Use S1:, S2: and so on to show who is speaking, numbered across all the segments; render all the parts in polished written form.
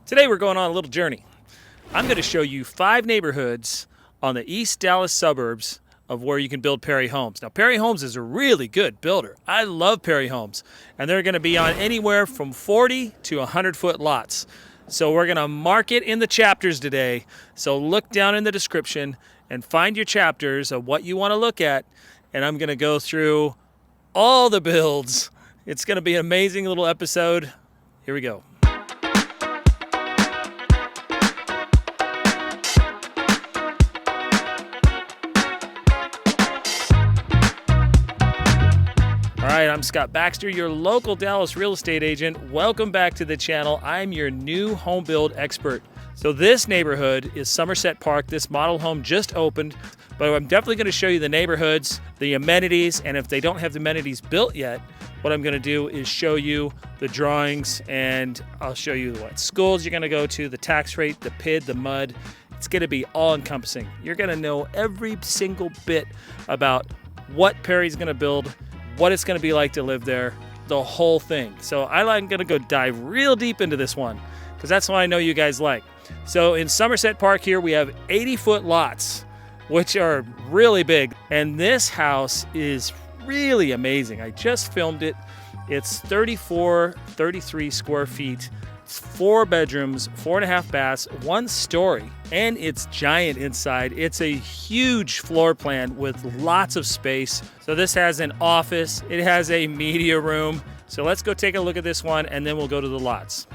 S1: Today we're going on a little journey. I'm going to show you 5 neighborhoods on the East Dallas suburbs of where you can build Perry Homes. Now, Perry Homes is a really good builder. I love Perry Homes, and they're going to be on anywhere from 40 to 100-foot lots. So we're going to mark it in the chapters today. So look down in the description and find your chapters of what you want to look at, and I'm going to go through all the builds. It's going to be an amazing little episode. Here we go. All right, I'm Scott Baxter, your local Dallas real estate agent. Welcome back to the channel. I'm your new home build expert. So this neighborhood is Somerset Park. This model home just opened, but I'm definitely going to show you the neighborhoods, the amenities, and if they don't have the amenities built yet, what I'm going to do is show you the drawings, and I'll show you what schools you're going to go to, the tax rate, the PID, the MUD. It's going to be all-encompassing. You're going to know every single bit about what Perry's going to build, what it's going to be like to live there, the whole thing. So I'm going to go dive real deep into this one because that's what I know you guys like. So in Somerset Park here, we have 80-foot lots, which are really big. And this house is really amazing. I just filmed it. It's 33 square feet. It's 4 bedrooms, 4.5 baths, 1 story, and it's giant inside. It's a huge floor plan with lots of space. So this has an office, it has a media room. So let's go take a look at this one and then we'll go to the lots.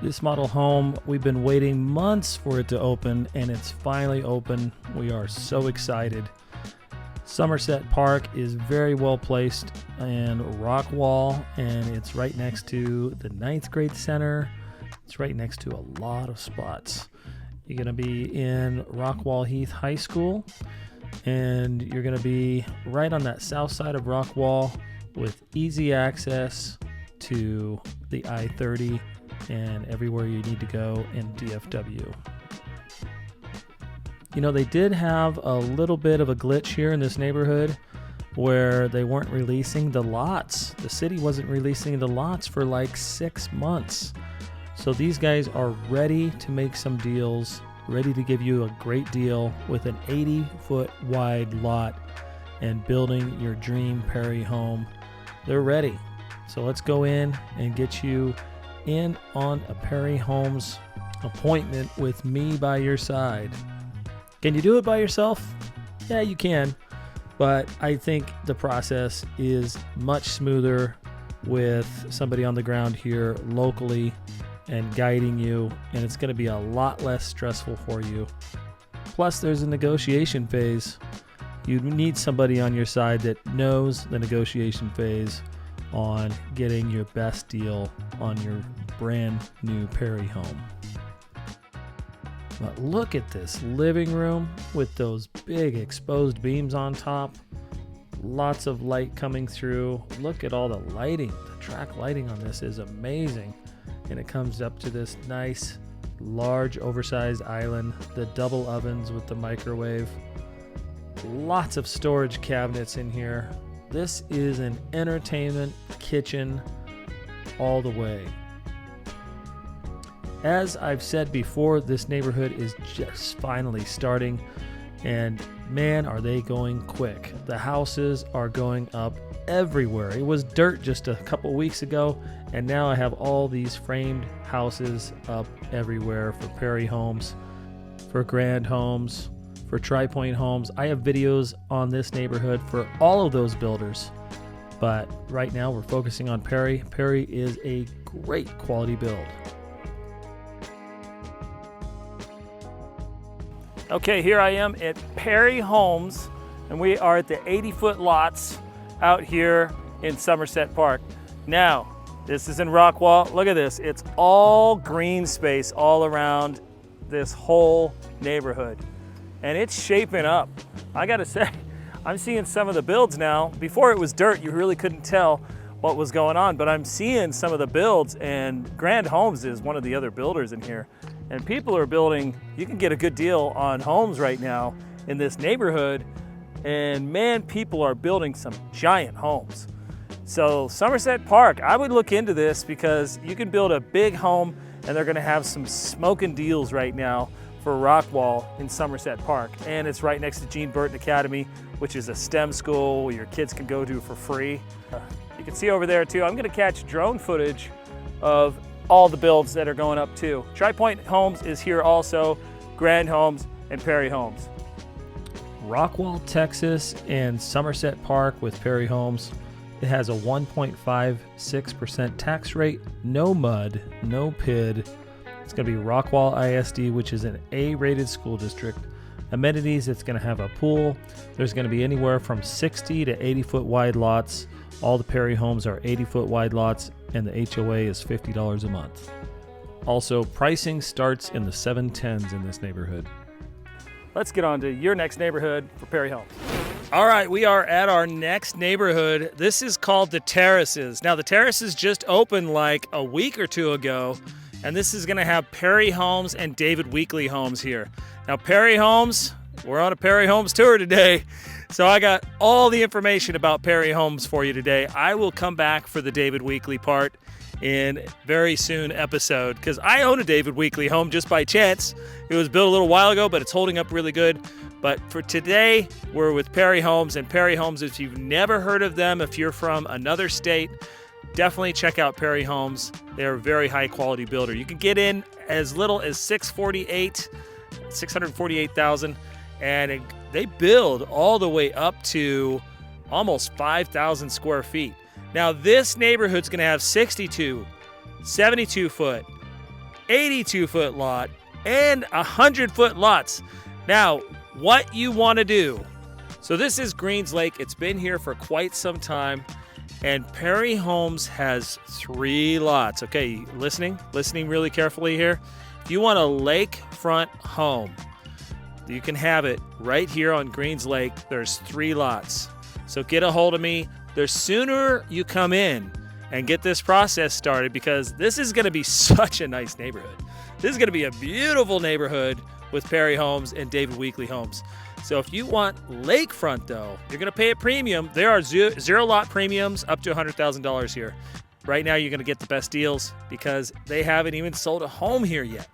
S1: This model home, we've been waiting months for it to open, and it's finally open. We are so excited. Somerset Park is very well placed in Rockwall, and it's right next to the 9th grade center. It's right next to a lot of spots. You're going to be in Rockwall Heath High School, and you're going to be right on that south side of Rockwall with easy access to the I-30 and everywhere you need to go in DFW. You know, they did have a little bit of a glitch here in this neighborhood where they weren't releasing the lots. The city wasn't releasing the lots for like 6 months. So these guys are ready to make some deals, ready to give you a great deal with an 80-foot wide lot and building your dream Perry home. They're ready. So let's go in and get you in on a Perry Homes appointment with me by your side. Can you do it by yourself? Yeah, you can, but I think the process is much smoother with somebody on the ground here locally and guiding you, and it's going to be a lot less stressful for you. Plus, there's a negotiation phase. You need somebody on your side that knows the negotiation phase on getting your best deal on your brand new Perry home. But look at this living room with those big exposed beams on top. Lots of light coming through. Look at all the lighting. The track lighting on this is amazing. And it comes up to this nice, large, oversized island. The double ovens with the microwave. Lots of storage cabinets in here. This is an entertainment kitchen all the way. As I've said before, this neighborhood is just finally starting, and man, are they going quick. The houses are going up everywhere. It was dirt just a couple weeks ago, and now I have all these framed houses up everywhere for Perry Homes, for Grand Homes, for Tri-Point Homes. I have videos on this neighborhood for all of those builders, but right now we're focusing on Perry. Perry is a great quality build. Okay, here I am at Perry Homes, and we are at the 80-foot lots out here in Somerset Park. Now, this is in Rockwall. Look at this. It's all green space all around this whole neighborhood, and it's shaping up. I gotta say, I'm seeing some of the builds now. Before it was dirt, you really couldn't tell what was going on, but I'm seeing some of the builds, and Grand Homes is one of the other builders in here. And people are building, you can get a good deal on homes right now in this neighborhood. And man, people are building some giant homes. So Somerset Park, I would look into this because you can build a big home, and they're gonna have some smoking deals right now for Rockwall in Somerset Park. And it's right next to Gene Burton Academy, which is a STEM school where your kids can go to for free. You can see over there too, I'm gonna catch drone footage of all the builds that are going up too. Tri-Point Homes is here also, Grand Homes and Perry Homes. Rockwall, Texas and Somerset Park with Perry Homes. It has a 1.56% tax rate, no mud, no PID. It's going to be Rockwall ISD, which is an A-rated school district. Amenities, it's going to have a pool. There's going to be anywhere from 60 to 80 foot wide lots. All the Perry homes are 80 foot wide lots, and the HOA is $50 a month. Also, pricing starts in the 710s in this neighborhood. Let's get on to your next neighborhood for Perry Homes. All right, we are at our next neighborhood. This is called the Terraces. Now, the Terraces just opened like a week or two ago, and this is gonna have Perry Homes and David Weekley Homes here. Now, Perry Homes, we're on a Perry Homes tour today, so I got all the information about Perry Homes for you today. I will come back for the David Weekley part in very soon episode, because I own a David Weekley home just by chance. It was built a little while ago, but it's holding up really good. But for today, we're with Perry Homes, and Perry Homes, if you've never heard of them, if you're from another state, definitely check out Perry Homes. They're a very high quality builder. You can get in as little as $648,000, and they build all the way up to almost 5,000 square feet. Now, this neighborhood's gonna have 62, 72 foot, 82 foot lot, and 100 foot lots. Now, what you wanna do. So this is Greens Lake. It's been here for quite some time, and Perry Homes has 3 lots. Okay, listening really carefully here. If you want a lakefront home, you can have it right here on Greens Lake. There's 3 lots. So get a hold of me. The sooner you come in and get this process started, because this is going to be such a nice neighborhood. This is going to be a beautiful neighborhood with Perry Homes and David Weekley Homes. So if you want lakefront though, you're going to pay a premium. There are zero lot premiums up to $100,000 here. Right now you're going to get the best deals because they haven't even sold a home here yet.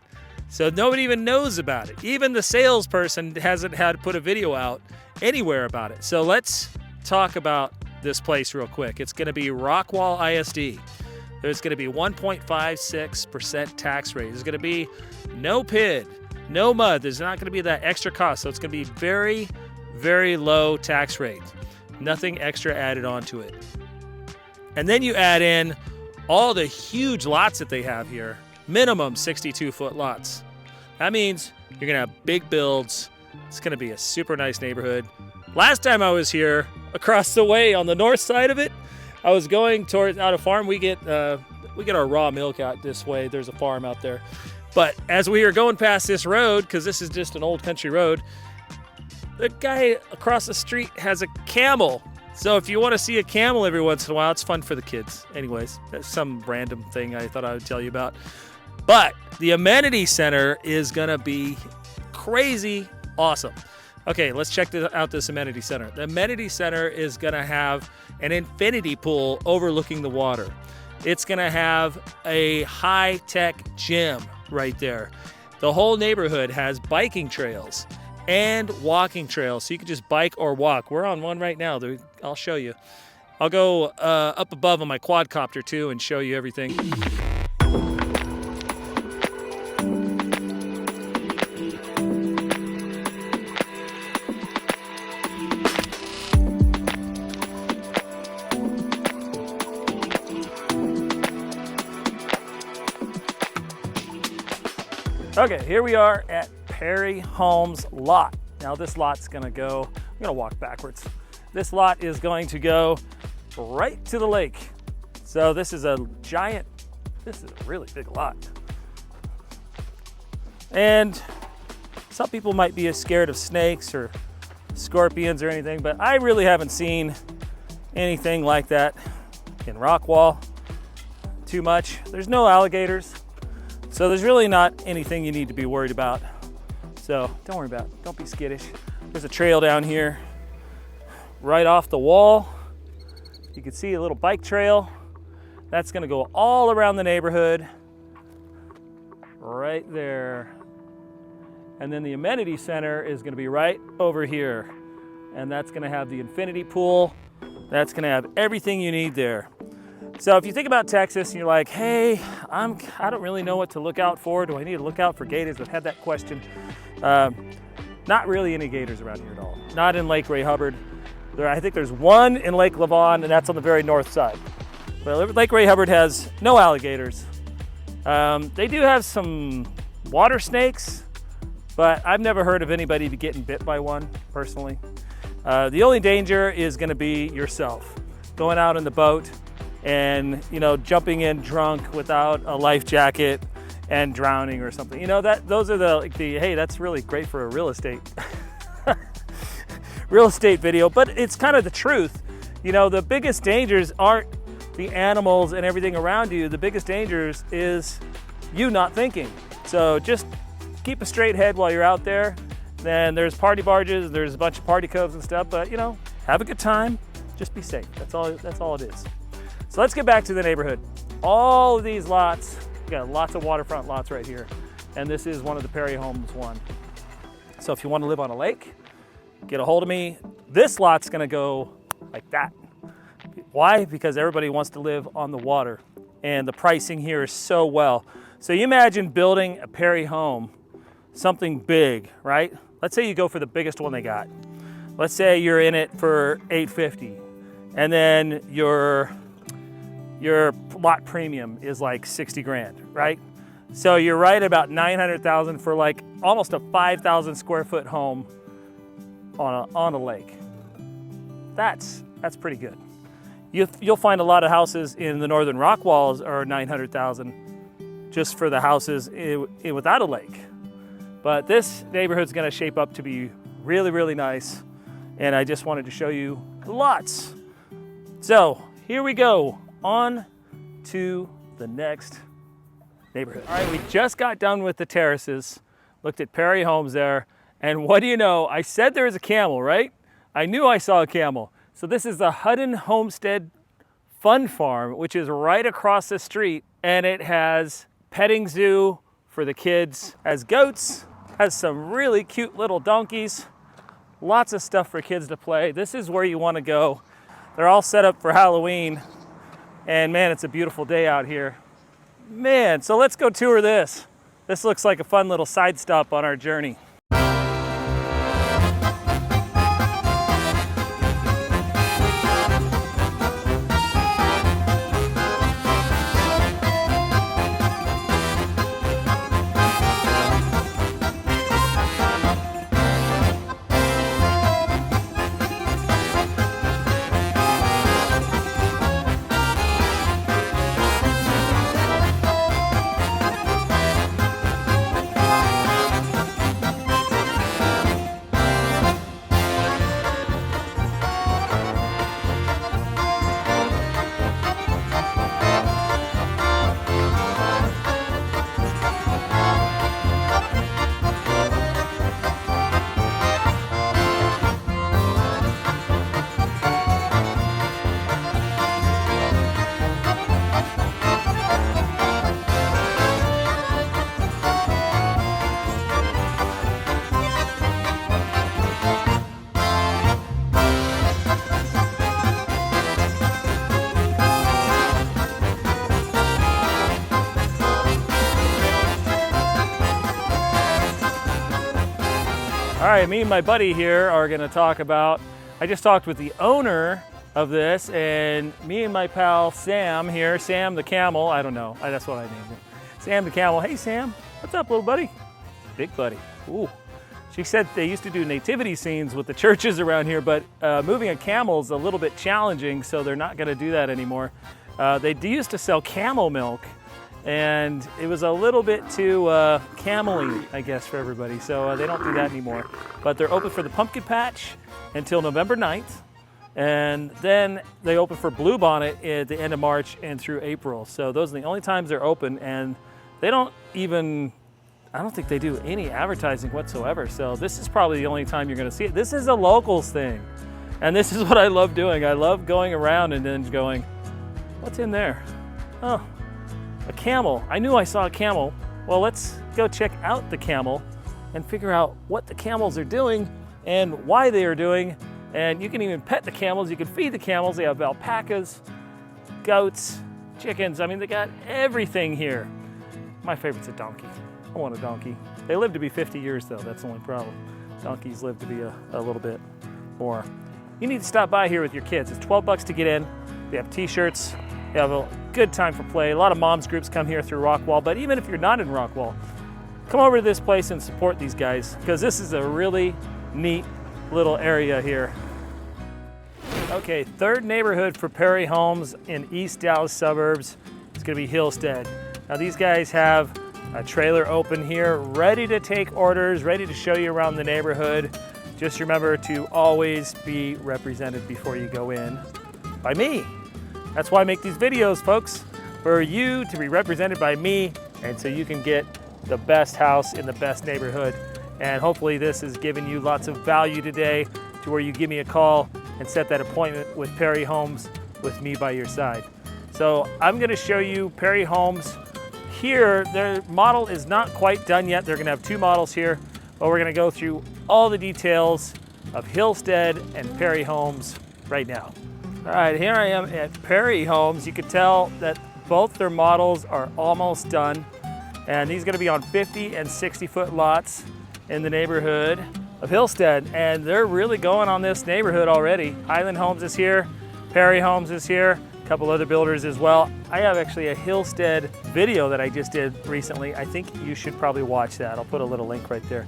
S1: So nobody even knows about it. Even the salesperson hasn't had to put a video out anywhere about it. So let's talk about this place real quick. It's going to be Rockwall ISD. There's going to be 1.56% tax rate. There's going to be no PID, no mud. There's not going to be that extra cost. So it's going to be very, very low tax rate. Nothing extra added onto it. And then you add in all the huge lots that they have here. Minimum 62 foot lots. That means you're going to have big builds. It's going to be a super nice neighborhood. Last time I was here, across the way on the north side of it, I was going towards out a farm. We get our raw milk out this way. There's a farm out there. But as we were going past this road, because this is just an old country road, the guy across the street has a camel. So if you want to see a camel every once in a while, it's fun for the kids. Anyways, that's some random thing I thought I would tell you about. But the amenity center is going to be crazy awesome. Okay, let's check out this amenity center. The amenity center is going to have an infinity pool overlooking the water. It's going to have a high-tech gym right there. The whole neighborhood has biking trails and walking trails, so you can just bike or walk. We're on one right now. I'll show you. I'll go up above on my quadcopter too and show you everything. Okay, here we are at Perry Homes lot. Now this lot's gonna go, I'm gonna walk backwards. This lot is going to go right to the lake. So this is a really big lot. And some people might be scared of snakes or scorpions or anything, but I really haven't seen anything like that in Rockwall too much. There's no alligators. So there's really not anything you need to be worried about. So don't worry about it. Don't be skittish. There's a trail down here right off the wall. You can see a little bike trail. That's gonna go all around the neighborhood, right there. And then the amenity center is gonna be right over here. And that's gonna have the infinity pool. That's gonna have everything you need there. So if you think about Texas and you're like, hey, I don't really know what to look out for. Do I need to look out for gators? I've had that question. Not really any gators around here at all. Not in Lake Ray Hubbard. I think there's one in Lake Lavon, and that's on the very north side. But Lake Ray Hubbard has no alligators. They do have some water snakes, but I've never heard of anybody getting bit by one, personally. The only danger is gonna be yourself. Going out in the boat and, you know, jumping in drunk without a life jacket and drowning or something. You know, those are the hey, that's really great for a real estate video, but it's kind of the truth. You know, the biggest dangers aren't the animals and everything around you. The biggest dangers is you not thinking. So just keep a straight head while you're out there. Then there's party barges, there's a bunch of party coves and stuff, but you know, have a good time, just be safe. That's all it is. So let's get back to the neighborhood. All of these lots, we got lots of waterfront lots right here. And this is one of the Perry Homes one. So if you want to live on a lake, get a hold of me. This lot's gonna go like that. Why? Because everybody wants to live on the water. And the pricing here is so well. So you imagine building a Perry home, something big, right? Let's say you go for the biggest one they got. Let's say you're in it for $850, and then your lot premium is like 60 grand, right? So you're right about 900,000 for like almost a 5,000 square foot home on a lake. That's pretty good. You'll find a lot of houses in the northern Rockwalls are 900,000 just for the houses without a lake. But this neighborhood's gonna shape up to be really, really nice. And I just wanted to show you the lots. So here we go, on to the next neighborhood. All right, we just got done with the Terraces, looked at Perry Homes there, and what do you know? I said there was a camel, right? I knew I saw a camel. So this is the Huddin Homestead Fun Farm, which is right across the street, and it has petting zoo for the kids, has goats, has some really cute little donkeys, lots of stuff for kids to play. This is where you want to go. They're all set up for Halloween, and man, it's a beautiful day out here. Man, so let's go tour this. This looks like a fun little side stop on our journey. All right, me and my buddy here are gonna talk about, I just talked with the owner of this, and me and my pal Sam here, Sam the Camel, I don't know, that's what I named him. Sam the Camel. Hey Sam, what's up little buddy? Big buddy, ooh. She said they used to do nativity scenes with the churches around here, but moving a camel is a little bit challenging, so they're not gonna do that anymore. They used to sell camel milk, and it was a little bit too camel-y, I guess, for everybody, so they don't do that anymore. But they're open for the pumpkin patch until November 9th, and then they open for Bluebonnet at the end of March and through April. So those are the only times they're open, and they don't even, I don't think they do any advertising whatsoever. So this is probably the only time you're gonna see it. This is a locals thing. And this is what I love doing. I love going around and then going, what's in there? Oh, a camel. I knew I saw a camel. Well, let's go check out the camel and figure out what the camels are doing and why they are doing. And you can even pet the camels. You can feed the camels. They have alpacas, goats, chickens. I mean, they got everything here. My favorite's a donkey. I want a donkey. They live to be 50 years though. That's the only problem. Donkeys live to be a little bit more. You need to stop by here with your kids. It's 12 bucks to get in. They have t-shirts. They have a good time for play. A lot of moms groups come here through Rockwall, but even if you're not in Rockwall, come over to this place and support these guys because this is a really neat little area here. Okay, third neighborhood for Perry Homes in East Dallas suburbs. It's gonna be Hillstead. Now these guys have a trailer open here, ready to take orders, ready to show you around the neighborhood. Just remember to always be represented before you go in by me. That's why I make these videos, folks, for you to be represented by me and so you can get the best house in the best neighborhood. And hopefully this has given you lots of value today to where you give me a call and set that appointment with Perry Homes with me by your side. So I'm gonna show you Perry Homes. Here, their model is not quite done yet. They're gonna have two models here, but we're gonna go through all the details of Hillstead and Perry Homes right now. All right, here I am at Perry Homes. You can tell that both their models are almost done. And these are gonna be on 50 and 60 foot lots in the neighborhood of Hillstead. And they're really going on this neighborhood already. Highland Homes is here, Perry Homes is here, a couple other builders as well. I have actually a Hillstead video that I just did recently. I think you should probably watch that. I'll put a little link right there.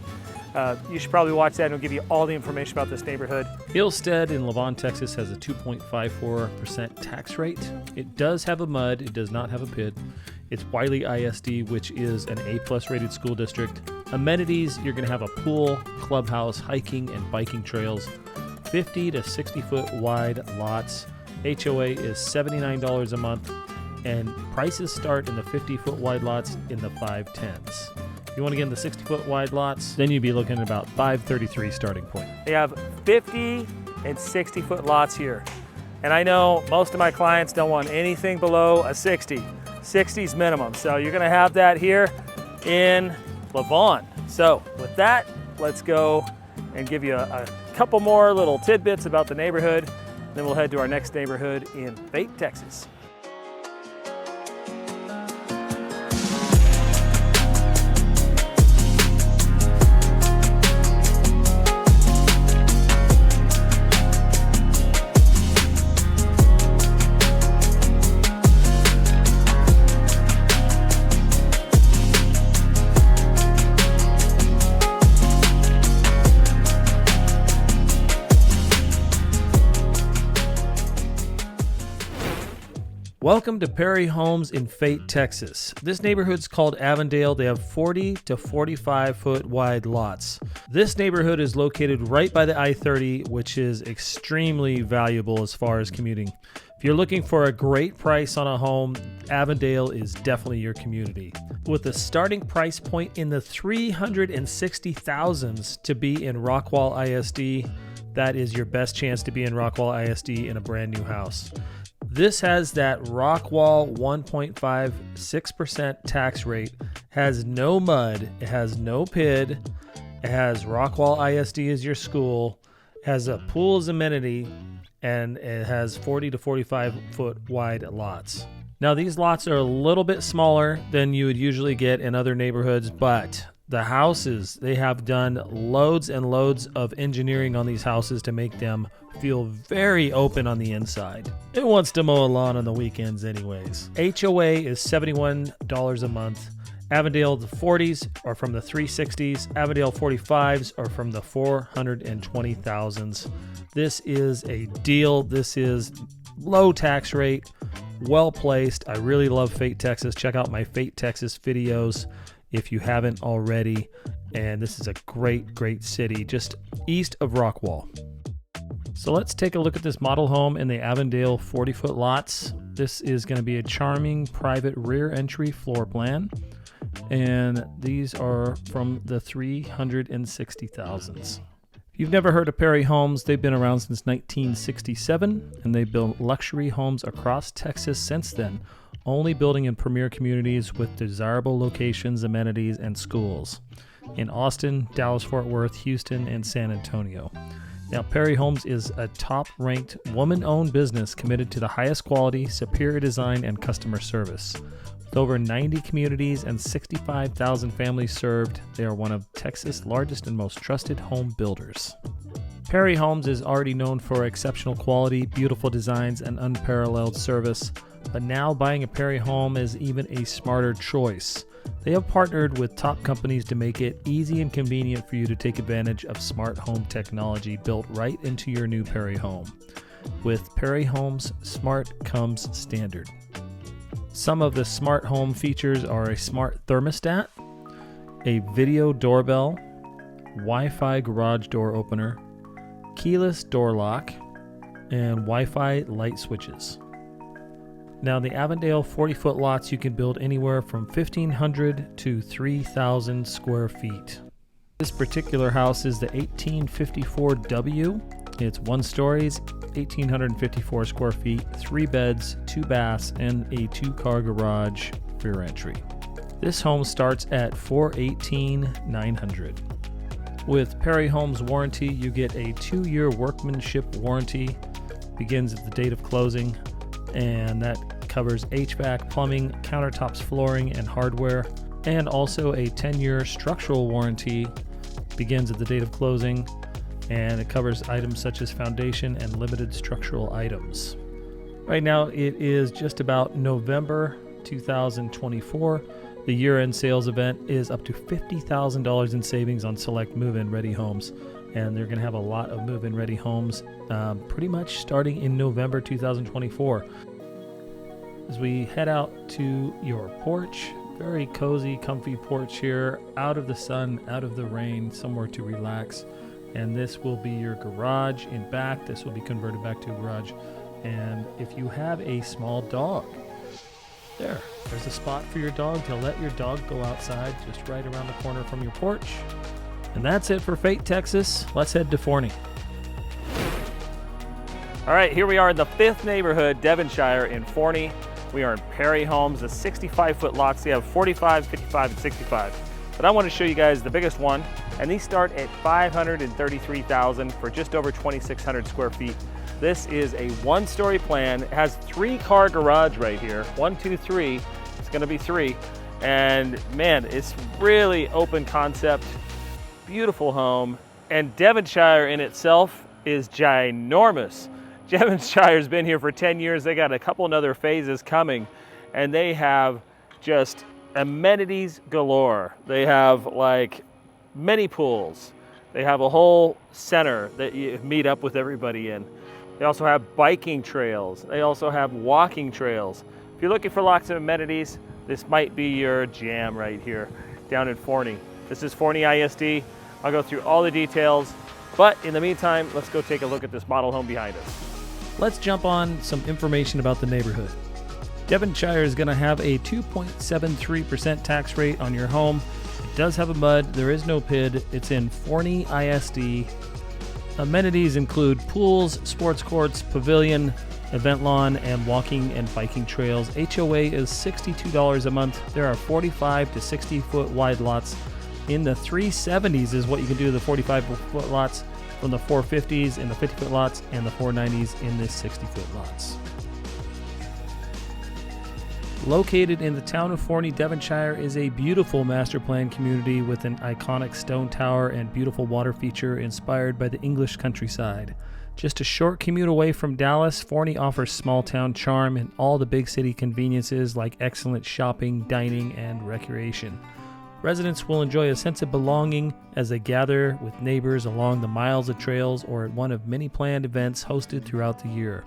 S1: You should probably watch that and it'll give you all the information about this neighborhood. Hillstead in Lavon, Texas has a 2.54% tax rate. It does have a MUD, it does not have a PID. It's Wiley ISD, which is an A+ rated school district. Amenities, you're gonna have a pool, clubhouse, hiking and biking trails, 50 to 60 foot wide lots. HOA is $79 a month and prices start in the 50 foot wide lots in the 510s. If you want to get in the 60 foot wide lots, then you'd be looking at about $533 starting point. They have 50 and 60 foot lots here. And I know most of my clients don't want anything below a 60. 60's minimum. So you're gonna have that here in Lavon. So with that, let's go and give you a couple more little tidbits about the neighborhood. Then we'll head to our next neighborhood in Fate, Texas. Welcome to Perry Homes in Fate, Texas. This neighborhood's called Avondale. They have 40 to 45 foot wide lots. This neighborhood is located right by the I-30, which is extremely valuable as far as commuting. If you're looking for a great price on a home, Avondale is definitely your community. With a starting price point in the 360,000s to be in Rockwall ISD, that is your best chance to be in Rockwall ISD in a brand new house. This has that Rockwall 1.56% tax rate, has no MUD, it has no PID, it has Rockwall ISD as your school, has a pool as amenity, and it has 40 to 45 foot wide lots. Now these lots are a little bit smaller than you would usually get in other neighborhoods, but the houses, they have done loads and loads of engineering on these houses to make them feel very open on the inside. It wants to mow a lawn on the weekends anyways. HOA is $71 a month. Avondale, the 40s are from the 360s. Avondale 45s are from the 420,000s. This is a deal. This is low tax rate, well placed. I really love Fate, Texas. Check out my Fate, Texas videos if you haven't already. And this is a great, great city just east of Rockwall. So let's take a look at this model home in the Avondale 40-foot lots. This is going to be a charming private rear entry floor plan. And these are from the 360,000s. If you've never heard of Perry Homes, they've been around since 1967, and they've built luxury homes across Texas since then, only building in premier communities with desirable locations, amenities, and schools in Austin, Dallas-Fort Worth, Houston, and San Antonio. Now, Perry Homes is a top-ranked, woman-owned business committed to the highest quality, superior design, and customer service. With over 90 communities and 65,000 families served, they are one of Texas' largest and most trusted home builders. Perry Homes is already known for exceptional quality, beautiful designs, and unparalleled service, but now buying a Perry home is even a smarter choice. They have partnered with top companies to make it easy and convenient for you to take advantage of smart home technology built right into your new Perry home. With Perry Homes, smart comes standard. Some of the smart home features are a smart thermostat, a video doorbell, Wi-Fi garage door opener, keyless door lock, and Wi-Fi light switches. Now, in the Avondale 40-foot lots, you can build anywhere from 1,500 to 3,000 square feet. This particular house is the 1854W. It's 1 stories, 1,854 square feet, 3 beds, 2 baths, and a 2-car garage rear entry. This home starts at $418,900. With Perry Homes warranty, you get a 2-year workmanship warranty, begins at the date of closing, and that covers HVAC, plumbing, countertops, flooring, and hardware, and also a 10-year structural warranty, begins at the date of closing, and it covers items such as foundation and limited structural items. Right now it is just about November 2024. The year-end sales event is up to $50,000 in savings on select move-in ready homes, and they're going to have a lot of move-in ready homes pretty much starting in November 2024. As we head out to your porch, very cozy, comfy porch here, out of the sun, out of the rain, somewhere to relax. And this will be your garage in back. This will be converted back to a garage. And if you have a small dog, there's a spot for your dog to let your dog go outside just right around the corner from your porch. And that's it for Fate, Texas. Let's head to Forney. All right, here we are in the 5th neighborhood, Devonshire in Forney. We are in Perry Homes, the 65-foot lots. They have 45, 55, and 65. But I want to show you guys the biggest one, and these start at $533,000 for just over 2,600 square feet. This is a 1-story plan. It has 3-car garage right here. 1, 2, 3. It's going to be 3. And man, it's really open concept. Beautiful home. And Devonshire in itself is ginormous. Devonshire's been here for 10 years. They got a couple of other phases coming, and they have just amenities galore. They have like many pools. They have a whole center that you meet up with everybody in. They also have biking trails. They also have walking trails. If you're looking for lots of amenities, this might be your jam right here down in Forney. This is Forney ISD. I'll go through all the details, but in the meantime, let's go take a look at this model home behind us. Let's jump on some information about the neighborhood. Devonshire is going to have a 2.73% tax rate on your home. It does have a MUD. There is no PID. It's in Forney ISD. Amenities include pools, sports courts, pavilion, event lawn, and walking and biking trails. HOA is $62 a month. There are 45 to 60 foot wide lots. In the 370s is what you can do to the 45 foot lots, from the 450s in the 50 foot lots, and the 490s in the 60 foot lots. Located in the town of Forney, Devonshire is a beautiful master plan community with an iconic stone tower and beautiful water feature inspired by the English countryside. Just a short commute away from Dallas, Forney offers small town charm and all the big city conveniences like excellent shopping, dining, and recreation. Residents will enjoy a sense of belonging as they gather with neighbors along the miles of trails or at one of many planned events hosted throughout the year.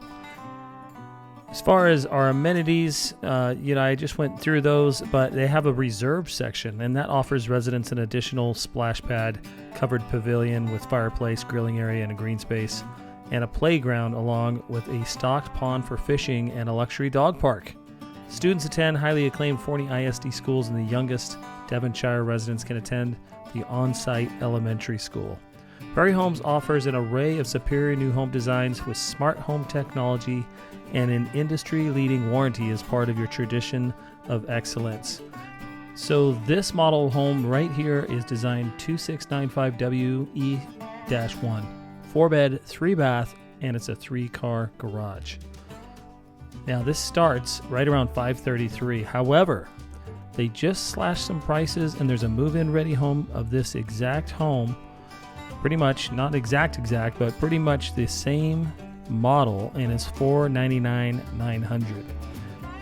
S1: As far as our amenities, I just went through those, but they have a reserve section, and that offers residents an additional splash pad, covered pavilion with fireplace, grilling area, and a green space, and a playground along with a stocked pond for fishing and a luxury dog park. Students attend highly acclaimed Forney ISD schools, and the youngest Devonshire residents can attend the on-site elementary school. Prairie Homes offers an array of superior new home designs with smart home technology and an industry-leading warranty as part of your tradition of excellence. So this model home right here is designed 2695WE-1, 4-bed, 3-bath, and it's a 3-car garage. Now this starts right around $533. However, they just slashed some prices, and there's a move-in ready home of this exact home, pretty much, not exact, but pretty much the same model, and it's $499,900.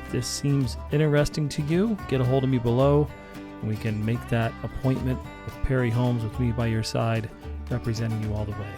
S1: If this seems interesting to you, get a hold of me below, and we can make that appointment with Perry Homes with me by your side, representing you all the way.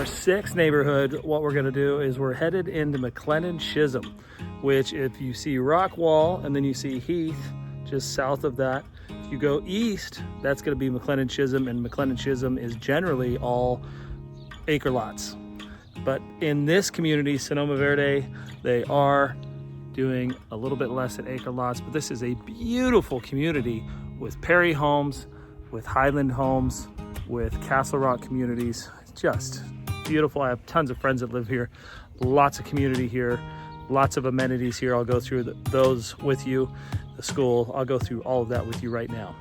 S1: Sixth neighborhood, what we're going to do is we're headed into McLendon-Chisholm, which if you see Rockwall and then you see Heath just south of that, if you go east, that's going to be McLendon-Chisholm, and McLendon-Chisholm is generally all acre lots. But in this community, Sonoma Verde, they are doing a little bit less than acre lots, but this is a beautiful community with Perry Homes, with Highland Homes, with Castle Rock communities. It's just beautiful. I have tons of friends that live here, lots of community here, lots of amenities here. I'll go through those with you. The school, I'll go through all of that with you right now.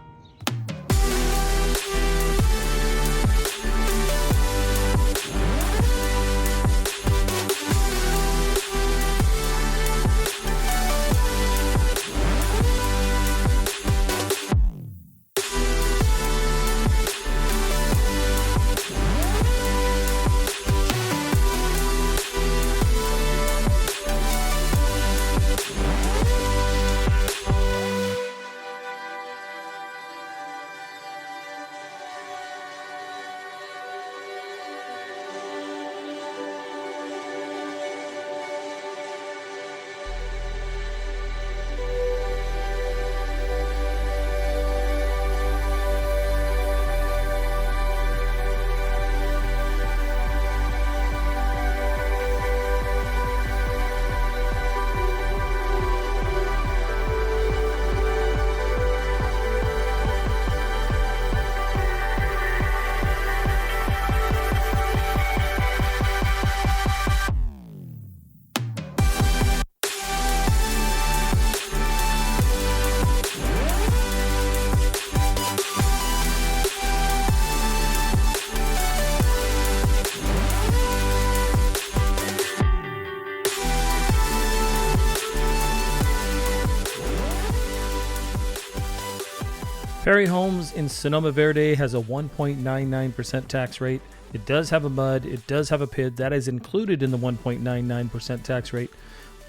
S1: Perry Homes in Sonoma Verde has a 1.99% tax rate. It does have a MUD. It does have a PID. That is included in the 1.99% tax rate.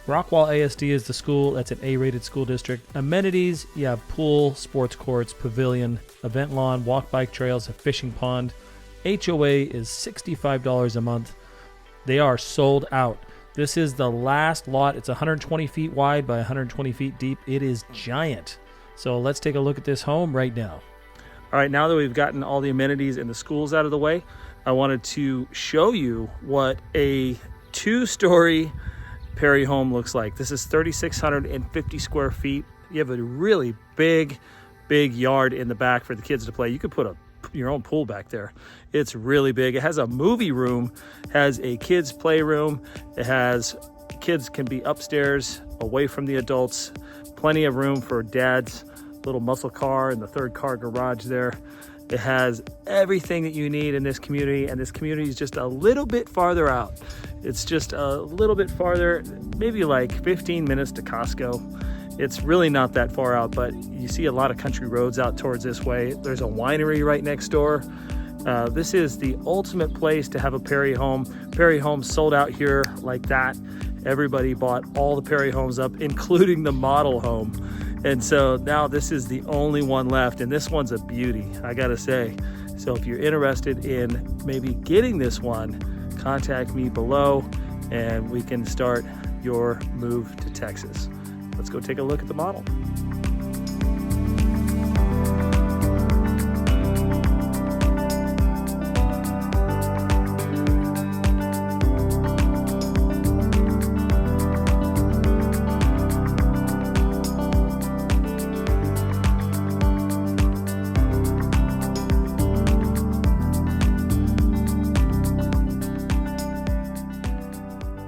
S1: Rockwall ASD is the school. That's an A-rated school district. Amenities, you have pool, sports courts, pavilion, event lawn, walk bike trails, a fishing pond. HOA is $65 a month. They are sold out. This is the last lot. It's 120 feet wide by 120 feet deep. It is giant. So let's take a look at this home right now. All right, now that we've gotten all the amenities and the schools out of the way, I wanted to show you what a two-story Perry home looks like. This is 3,650 square feet. You have a really big yard in the back for the kids to play. You could put your own pool back there. It's really big. It has a movie room, has a kids playroom. It has kids can be upstairs away from the adults. Plenty of room for dad's little muscle car and the third car garage there. It has everything that you need in this community, and this community is just a little bit farther out. It's just a little bit farther, maybe like 15 minutes to Costco. It's really not that far out, but you see a lot of country roads out towards this way. There's a winery right next door. This is the ultimate place to have a Perry home. Perry homes sold out here like that. Everybody bought all the Perry homes up, including the model home. And so now this is the only one left, and this one's a beauty, I gotta say. So if you're interested in maybe getting this one, contact me below and we can start your move to Texas. Let's go take a look at the model.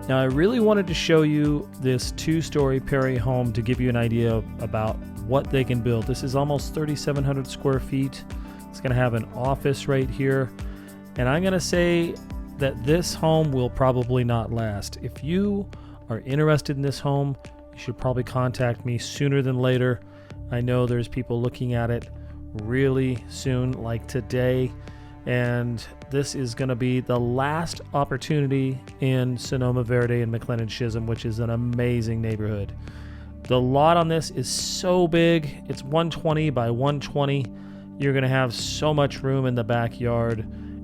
S1: Now, I really wanted to show you this two-story Perry home to give you an idea about what they can build. This is almost 3,700 square feet. It's going to have an office right here. And I'm going to say that this home will probably not last. If you are interested in this home, you should probably contact me sooner than later. I know there's people looking at it really soon, like today. And this is going to be the last opportunity in Sonoma Verde and McLendon-Chisholm, which is an amazing neighborhood. The lot on this is so big. It's 120 by 120. You're going to have so much room in the backyard,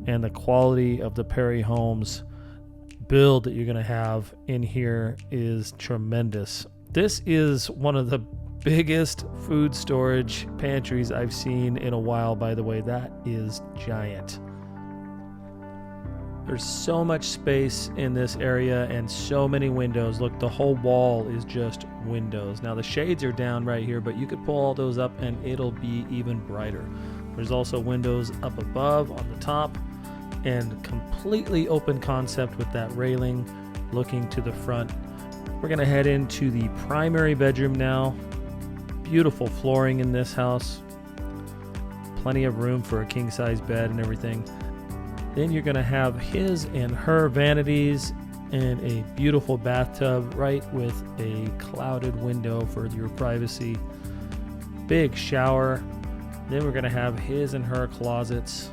S1: and the quality of the Perry homes build that you're going to have in here is tremendous. This is one of the biggest food storage pantries I've seen in a while, by the way. That is giant. There's so much space in this area and so many windows. Look, the whole wall is just windows. Now the shades are down right here, but you could pull all those up and it'll be even brighter. There's also windows up above on the top, and completely open concept with that railing looking to the front. We're gonna head into the primary bedroom now. Beautiful flooring in this house. Plenty of room for a king-size bed and everything. Then you're going to have his and her vanities and a beautiful bathtub right with a clouded window for your privacy. Big shower. Then we're going to have his and her closets.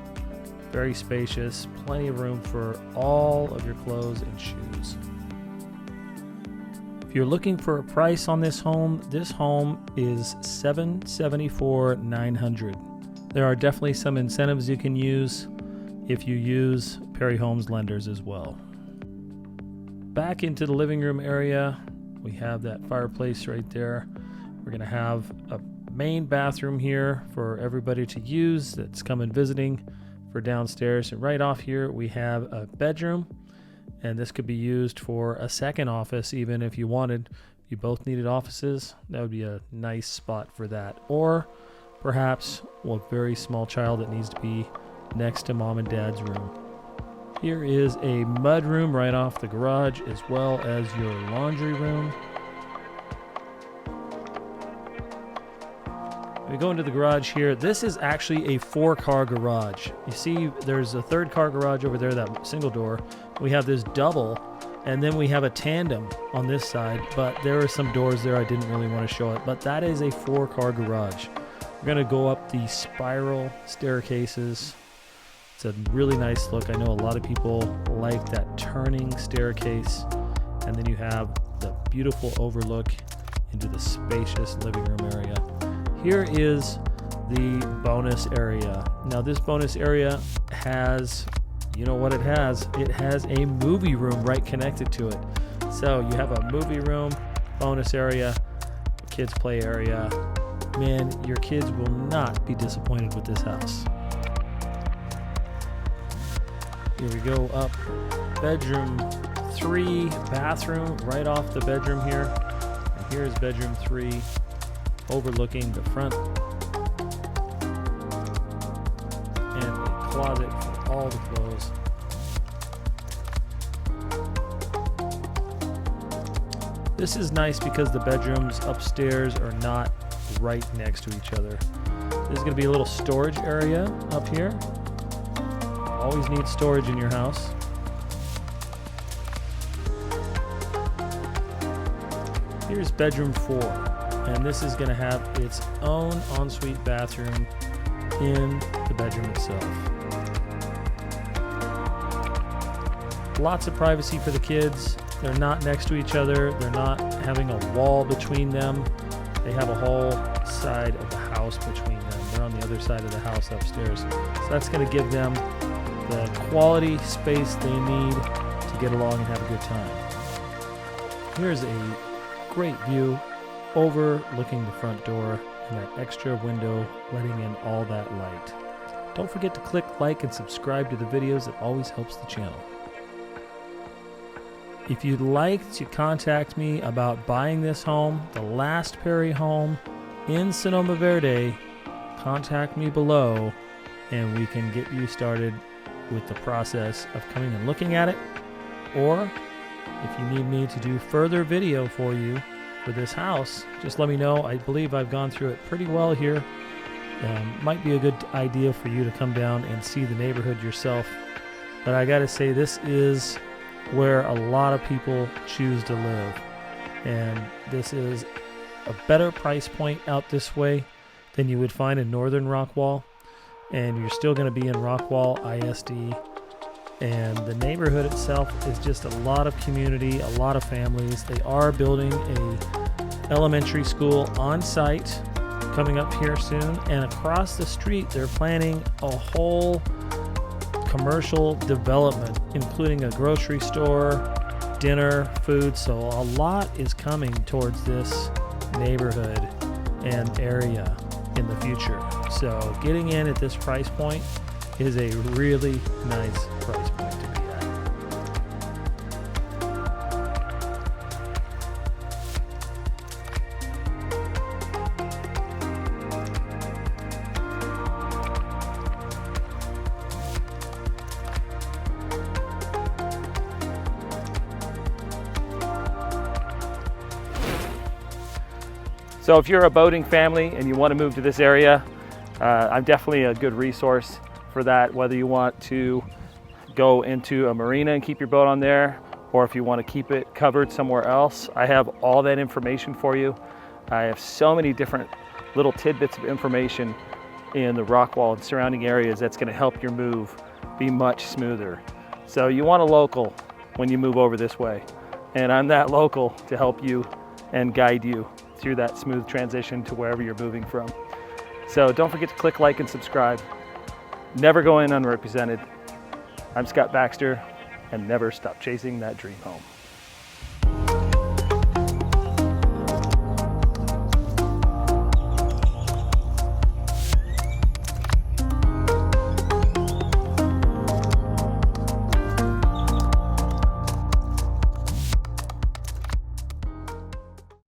S1: Very spacious. Plenty of room for all of your clothes and shoes. If you're looking for a price on this home is $774,900. There are definitely some incentives you can use if you use Perry Homes lenders as well. Back into the living room area, we have that fireplace right there. We're going to have a main bathroom here for everybody to use that's coming visiting for downstairs. And right off here, we have a bedroom. And this could be used for a second office, even if you wanted. If you both needed offices, that would be a nice spot for that. Or perhaps a very small child that needs to be next to mom and dad's room. Here is a mud room right off the garage, as well as your laundry room. We go into the garage here. This is actually a 4-car garage. You see there's a third car garage over there, that single door. We have this double, and then we have a tandem on this side, but there are some doors there I didn't really want to show it. But that is a 4-car garage. We're going to go up the spiral staircases. It's a really nice look. I know a lot of people like that turning staircase. And then you have the beautiful overlook into the spacious living room area. Here is the bonus area. Now this bonus area has, you know what it has? It has a movie room right connected to it. So you have a movie room, bonus area, kids play area. Man, your kids will not be disappointed with this house. Here we go up bedroom 3, bathroom right off the bedroom here. And here's bedroom 3 overlooking the front. And a closet for all the clothes. This is nice because the bedrooms upstairs are not right next to each other. There's going to be a little storage area up here. Always need storage in your house. Here's bedroom 4, and this is going to have its own ensuite bathroom in the bedroom itself. Lots of privacy for the kids. They're not next to each other. They're not having a wall between them. They have a whole side of the house between them. They're on the other side of the house upstairs. So that's going to give them the quality space they need to get along and have a good time. Here's a great view overlooking the front door and that extra window letting in all that light. Don't forget to click like and subscribe to the videos. It always helps the channel. If you'd like to contact me about buying this home, the last Perry home in Sonoma, Verde, contact me below and we can get you started with the process of coming and looking at it. Or if you need me to do further video for you for this house, just let me know. I believe I've gone through it pretty well here. Might be a good idea for you to come down and see the neighborhood yourself. But I gotta say, this is where a lot of people choose to live. And this is a better price point out this way than you would find in northern Rockwall. And you're still going to be in Rockwall ISD. And the neighborhood itself is just a lot of community, a lot of families. They are building a elementary school on site coming up here soon. And across the street, they're planning a whole commercial development, including a grocery store, dinner, food. So a lot is coming towards this neighborhood and area in the future. So getting in at this price point is a really nice price point to be at. So if you're a boating family and you want to move to this area, I'm definitely a good resource for that, whether you want to go into a marina and keep your boat on there, or if you want to keep it covered somewhere else. I have all that information for you. I have so many different little tidbits of information in the Rockwall and surrounding areas that's going to help your move be much smoother. So you want a local when you move over this way, and I'm that local to help you and guide you through that smooth transition to wherever you're moving from. So don't forget to click like and subscribe. Never go in unrepresented. I'm Scott Baxter, and never stop chasing that dream home.